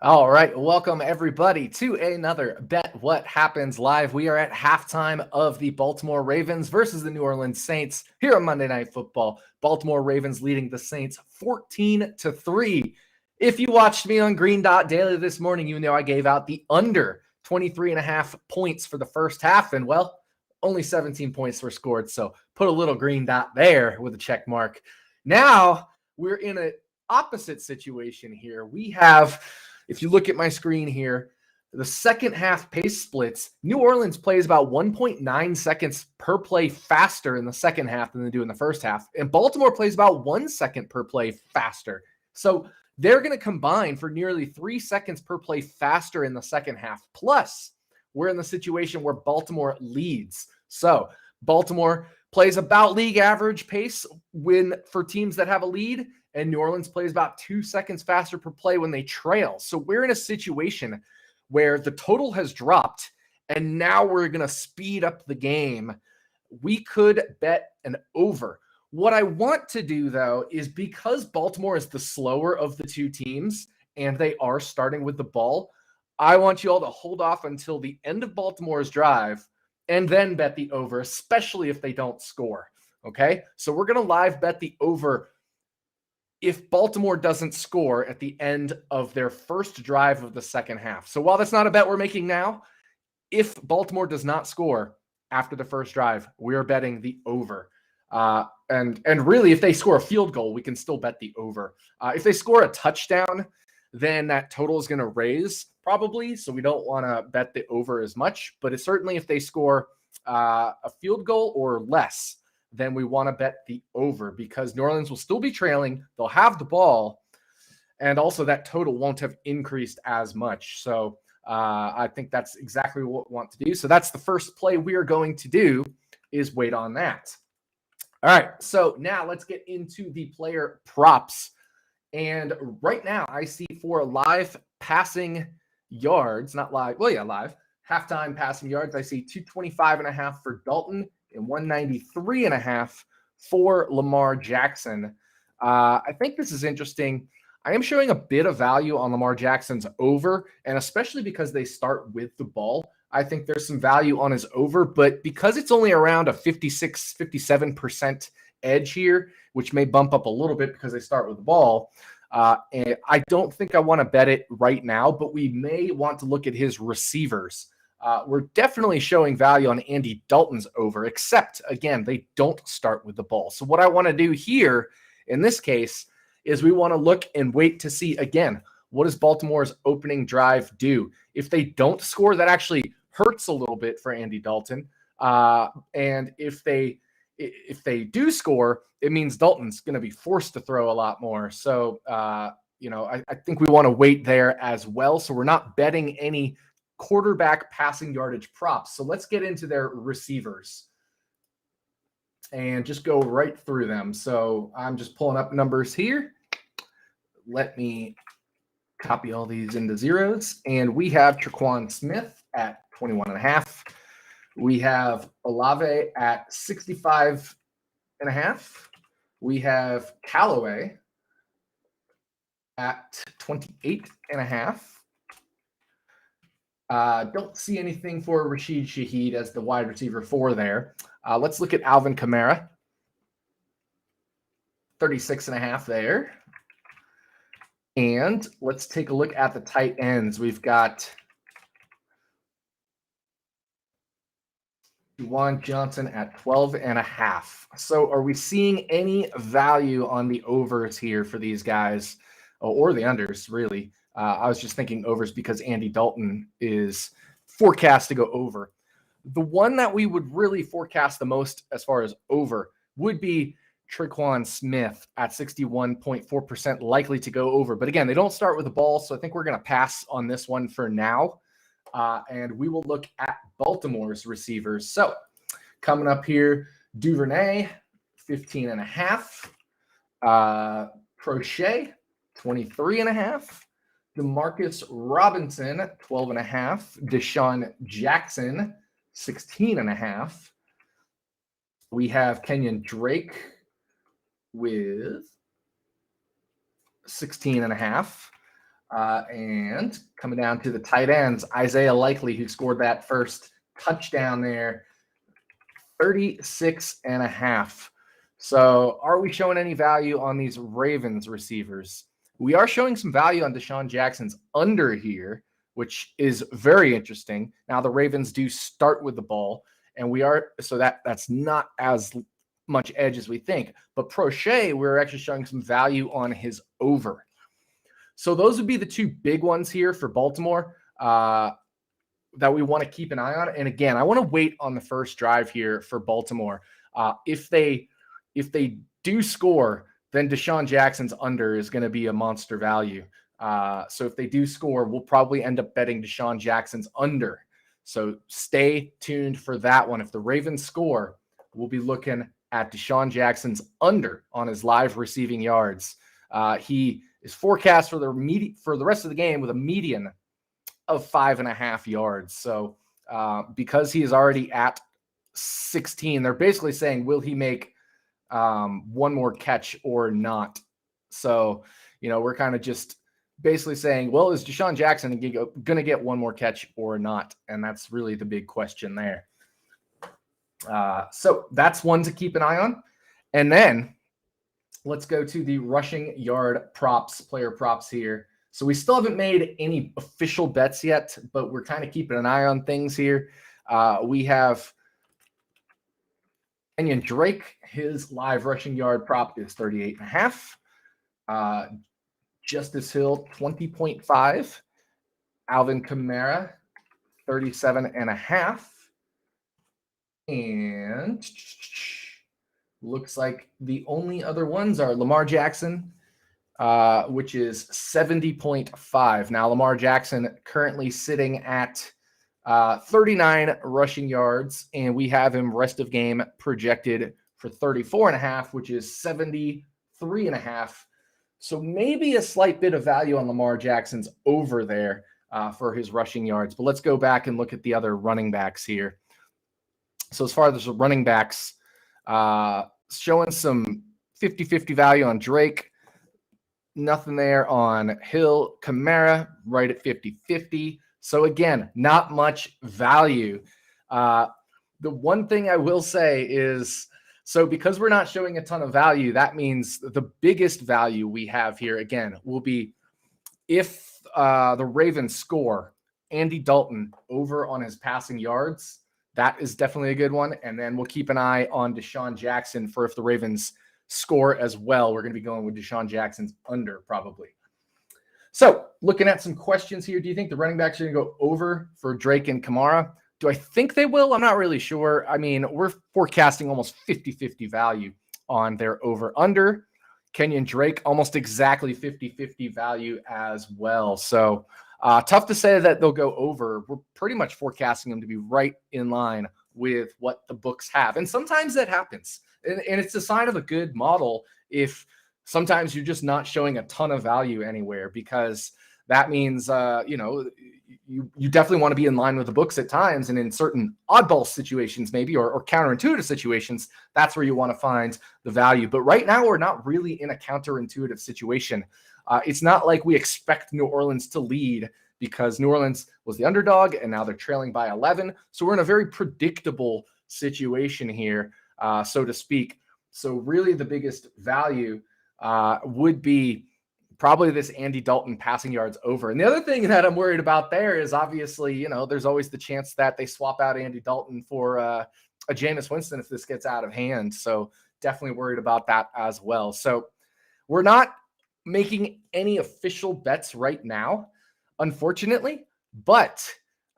All right, welcome everybody to another Bet What Happens Live. We are at halftime of the Baltimore Ravens versus the New Orleans Saints here on Monday Night Football. Baltimore Ravens leading the Saints 14-3. If you watched me on Green Dot Daily this morning, you know I gave out the under 23.5 points for the first half, and well, only 17 points were scored, so put a little green dot there with a check mark. Now we're in an opposite situation here. We have, if you look at my screen here, the second half pace splits. New Orleans plays about 1.9 seconds per play faster in the second half than they do in the first half. And Baltimore plays about 1 second per play faster. So they're going to combine for nearly 3 seconds per play faster in the second half. Plus, we're in the situation where Baltimore leads. So Baltimore plays about league average pace for teams that have a lead, and New Orleans plays about 2 seconds faster per play when they trail. So we're in a situation where the total has dropped, and now we're going to speed up the game. We could bet an over. What I want to do, though, is because Baltimore is the slower of the two teams, and they are starting with the ball, I want you all to hold off until the end of Baltimore's drive and then bet the over, especially if they don't score. Okay? So we're going to live bet the over if Baltimore doesn't score at the end of their first drive of the second half. So while that's not a bet we're making now, if Baltimore does not score after the first drive, we're betting the over. And really, if they score a field goal, we can still bet the over. If they score a touchdown, then that total is going to raise probably. So we don't want to bet the over as much. But it's certainly if they score a field goal or less, then we want to bet the over because New Orleans will still be trailing. They'll have the ball. And also that total won't have increased as much. So I think that's exactly what we want to do. So that's the first play we are going to do is wait on that. All right. So now let's get into the player props. And right now I see for live passing yards, not live. Well, yeah, live halftime passing yards. I see 225.5 for Dalton and 193.5 for Lamar Jackson. I think this is interesting. I am showing a bit of value on Lamar Jackson's over, and especially because they start with the ball. I think there's some value on his over, but because it's only around a 56, 57% edge here, which may bump up a little bit because they start with the ball, and I don't think I want to bet it right now, but we may want to look at his receivers. We're definitely showing value on Andy Dalton's over, except, again, they don't start with the ball. So what I want to do here in this case is we want to look and wait to see, again, what does Baltimore's opening drive do? If they don't score, that actually hurts a little bit for Andy Dalton. And if they do score, it means Dalton's going to be forced to throw a lot more. So, I think we want to wait there as well. So we're not betting any quarterback passing yardage props. So let's get into their receivers and just go right through them. So I'm just pulling up numbers here. Let me copy all these into zeros. And we have Tre'Quan Smith at 21.5. We have Olave at 65.5. We have Callaway at 28.5. Don't see anything for Rashid Shaheed as the wide receiver 4 there. Let's look at Alvin Kamara. 36.5 there. And let's take a look at the tight ends. We've got Juwan Johnson at 12.5. So are we seeing any value on the overs here for these guys, or the unders, really? I was just thinking overs because Andy Dalton is forecast to go over. The one that we would really forecast the most as far as over would be Tre'Quan Smith at 61.4% likely to go over. But again, they don't start with the ball, so I think we're going to pass on this one for now. And we will look at Baltimore's receivers. So coming up here, Duvernay, 15.5. Crochet, 23.5. Demarcus Robinson, 12.5. Deshaun Jackson, 16.5. We have Kenyon Drake with 16.5. And coming down to the tight ends, Isaiah Likely, who scored that first touchdown there, 36.5. So are we showing any value on these Ravens receivers? We are showing some value on Deshaun Jackson's under here, which is very interesting. Now the Ravens do start with the ball, and that's not as much edge as we think. But Prochet, we're actually showing some value on his over. So those would be the two big ones here for Baltimore that we want to keep an eye on. And again, I want to wait on the first drive here for Baltimore. If they do score, then Deshaun Jackson's under is going to be a monster value. So if they do score, we'll probably end up betting Deshaun Jackson's under. So stay tuned for that one. If the Ravens score, we'll be looking at Deshaun Jackson's under on his live receiving yards. He is forecast for the rest of the game with a median of 5.5 yards. So because he is already at 16, they're basically saying, will he make one more catch or not? So, we're kind of just basically saying, well, is Deshaun Jackson going to get one more catch or not? And that's really the big question there. So that's one to keep an eye on. And then let's go to the rushing yard player props here. So we still haven't made any official bets yet, but we're kind of keeping an eye on things here. We have Kenyon Drake. His live rushing yard prop is 38.5. Justice Hill, 20.5. Alvin Kamara, 37.5. And looks like the only other ones are Lamar Jackson, which is 70.5. Now, Lamar Jackson currently sitting at 39 rushing yards, and we have him rest of game projected for 34.5, which is 73.5. So maybe a slight bit of value on Lamar Jackson's over there for his rushing yards. But let's go back and look at the other running backs here. So as far as the running backs, showing some 50-50 value on Drake. Nothing there on Hill. Kamara right at 50-50. So again, not much value. The one thing I will say is, so because we're not showing a ton of value, that means the biggest value we have here, again, will be if the Ravens score, Andy Dalton over on his passing yards. That is definitely a good one. And then we'll keep an eye on Deshaun Jackson for if the Ravens score as well. We're going to be going with Deshaun Jackson's under probably. So looking at some questions here. Do you think the running backs are going to go over for Drake and Kamara? Do I think they will? I'm not really sure. I mean, we're forecasting almost 50-50 value on their over-under. Kenyon Drake, almost exactly 50-50 value as well. So tough to say that they'll go over. We're pretty much forecasting them to be right in line with what the books have. And sometimes that happens. And it's a sign of a good model if sometimes you're just not showing a ton of value anywhere, because that means, you definitely want to be in line with the books at times. And in certain oddball situations, maybe, or counterintuitive situations, that's where you want to find the value. But right now, we're not really in a counterintuitive situation. It's not like we expect New Orleans to lead because New Orleans was the underdog and now they're trailing by 11. So we're in a very predictable situation here, so to speak. So really the biggest value would be probably this Andy Dalton passing yards over. And the other thing that I'm worried about there is obviously, there's always the chance that they swap out Andy Dalton for a Jameis Winston if this gets out of hand. So definitely worried about that as well. So we're not making any official bets right now, unfortunately. But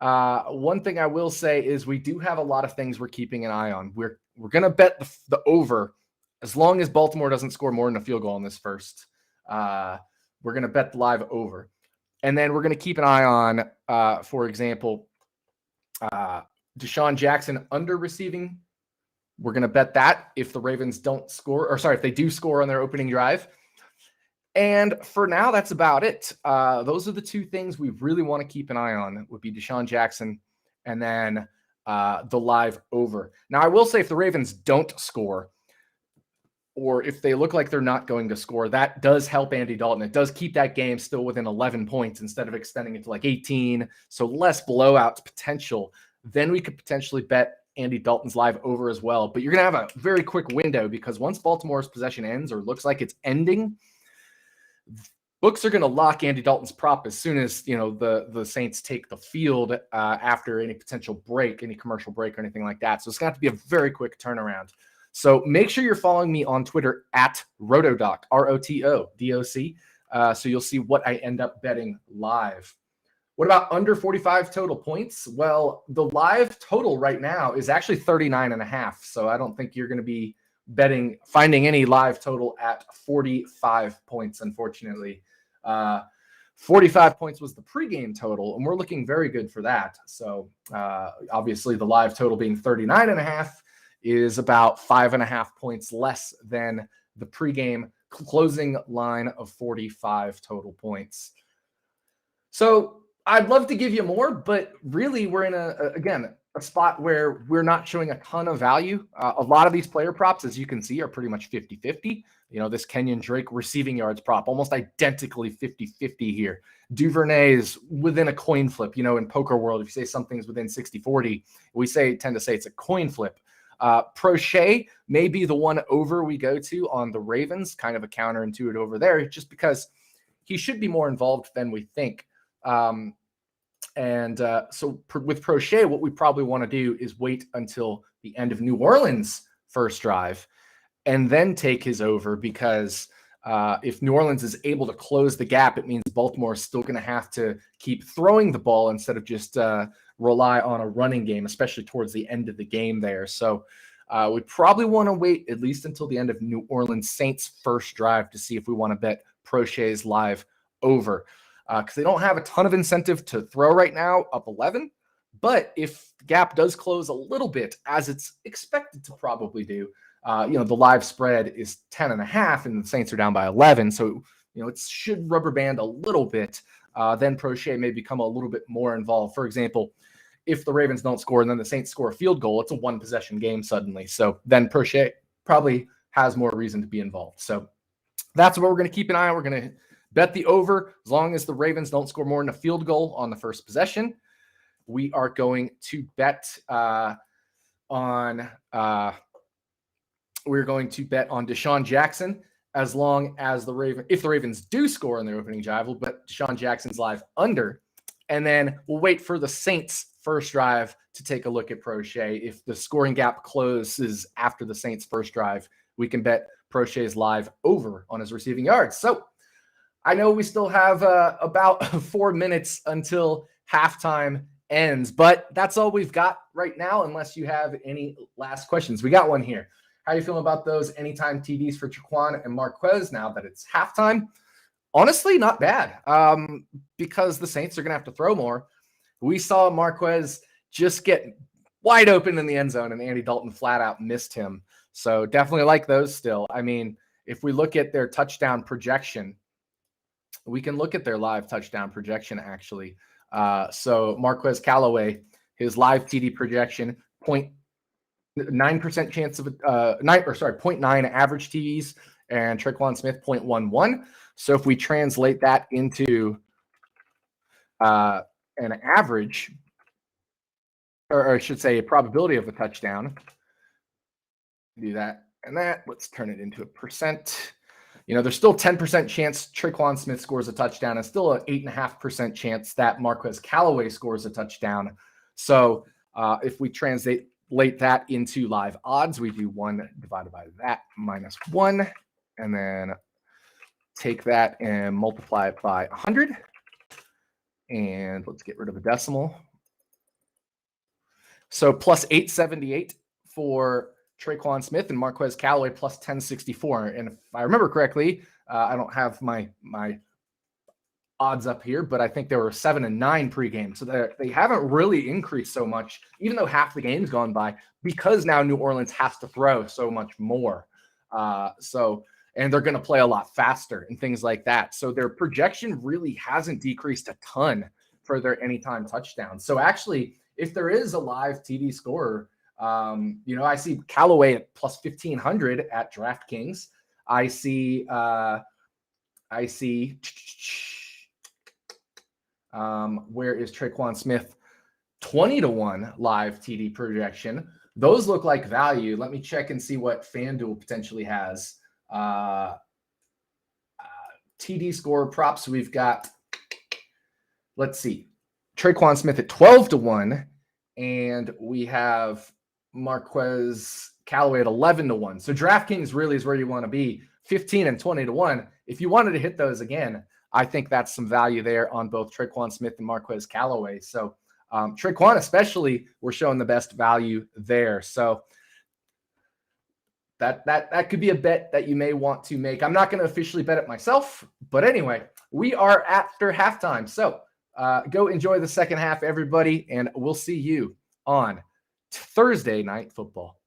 one thing I will say is we do have a lot of things we're keeping an eye on. We're going to bet the over as long as Baltimore doesn't score more than a field goal in this first. We're going to bet the live over. And then we're going to keep an eye on, for example, Deshaun Jackson under receiving. We're going to bet that if the Ravens don't score, if they do score on their opening drive. And for now, that's about it. Those are the two things we really want to keep an eye on, would be Deshaun Jackson and then the live over. Now, I will say if the Ravens don't score, or if they look like they're not going to score, that does help Andy Dalton. It does keep that game still within 11 points instead of extending it to like 18. So less blowout potential. Then we could potentially bet Andy Dalton's live over as well. But you're going to have a very quick window because once Baltimore's possession ends or looks like it's ending, books are going to lock Andy Dalton's prop as soon as, the Saints take the field after any potential break, any commercial break or anything like that. So it's going to have to be a very quick turnaround. So make sure you're following me on Twitter at Rotodoc, ROTODOC. So you'll see what I end up betting live. What about under 45 total points? Well, the live total right now is actually 39.5. So I don't think you're going to be finding any live total at 45 points, unfortunately. 45 points was the pregame total, and we're looking very good for that. So obviously the live total being 39.5 is about 5.5 points less than the pregame closing line of 45 total points. So I'd love to give you more, but really we're in a spot where we're not showing a ton of value. A lot of these player props, as you can see, are pretty much 50-50. This Kenyon Drake receiving yards prop, almost identically 50-50 here. Duvernay is within a coin flip. In poker world, if you say something's within 60-40, we tend to say it's a coin flip. Prochet may be the one over we go to on the Ravens, kind of a counterintuitive over there, just because he should be more involved than we think. So with Prochet, what we probably want to do is wait until the end of New Orleans' first drive and then take his over, because if New Orleans is able to close the gap, it means Baltimore is still going to have to keep throwing the ball instead of just rely on a running game, especially towards the end of the game there. So we probably want to wait at least until the end of New Orleans Saints' first drive to see if we want to bet Prochet's live over. Because they don't have a ton of incentive to throw right now, up 11. But if the gap does close a little bit, as it's expected to probably do, the live spread is 10.5 and the Saints are down by 11. So, it should rubber band a little bit. Then Prochet may become a little bit more involved. For example, if the Ravens don't score and then the Saints score a field goal, it's a one possession game suddenly. So then Prochet probably has more reason to be involved. So that's what we're going to keep an eye on. We're going to bet the over as long as the Ravens don't score more than a field goal on the first possession. We are going to bet on Deshaun Jackson as long as if the Ravens do score in their opening drive, we'll bet Deshaun Jackson's live under. And then we'll wait for the Saints' first drive to take a look at Prochet. If the scoring gap closes after the Saints' first drive, we can bet Prochet's live over on his receiving yards. So I know we still have about 4 minutes until halftime ends, but that's all we've got right now, unless you have any last questions. We got one here. How are you feeling about those anytime TDs for Tre'Quan and Marquez now that it's halftime? Honestly, not bad, because the Saints are going to have to throw more. We saw Marquez just get wide open in the end zone, and Andy Dalton flat out missed him. So definitely like those still. I mean, if we look at their touchdown projection, we can look at their live touchdown projection, actually. So Marquez Callaway, his live TD projection, 0.9% chance of 0.9 average TDs, and Tre'Quan Smith 0.11. So if we translate that into an average, or I should say a probability of a touchdown, do that and that. Let's turn it into a percent. There's still 10% chance Tre'Quan Smith scores a touchdown, and still an 8.5% chance that Marquez Callaway scores a touchdown. So if we translate that into live odds, we do 1 divided by that minus 1, and then take that and multiply it by 100. And let's get rid of a decimal. So plus 878 for Tre'Quan Smith, and Marquez Callaway plus 1064. And if I remember correctly, I don't have my odds up here, but I think there were 7 and 9 pregame. So they haven't really increased so much, even though half the game's gone by, because now New Orleans has to throw so much more. And they're going to play a lot faster and things like that. So their projection really hasn't decreased a ton for their anytime touchdowns. So actually, if there is a live TD scorer I see Callaway at plus 1,500 at DraftKings. I see where is Tre'Quan Smith? 20-1 live TD projection. Those look like value. Let me check and see what FanDuel potentially has. TD score props. We've got, let's see, Tre'Quan Smith at 12-1, and we have Marquez Callaway at 11-1. So DraftKings really is where you want to be, 15 and 20-1. If you wanted to hit those again, I think that's some value there on both Tre'Quan Smith and Marquez Callaway. So Tre'Quan especially, we're showing the best value there. So that could be a bet that you may want to make. I'm not going to officially bet it myself, but anyway, we are after halftime. So go enjoy the second half, everybody, and we'll see you on Thursday Night Football.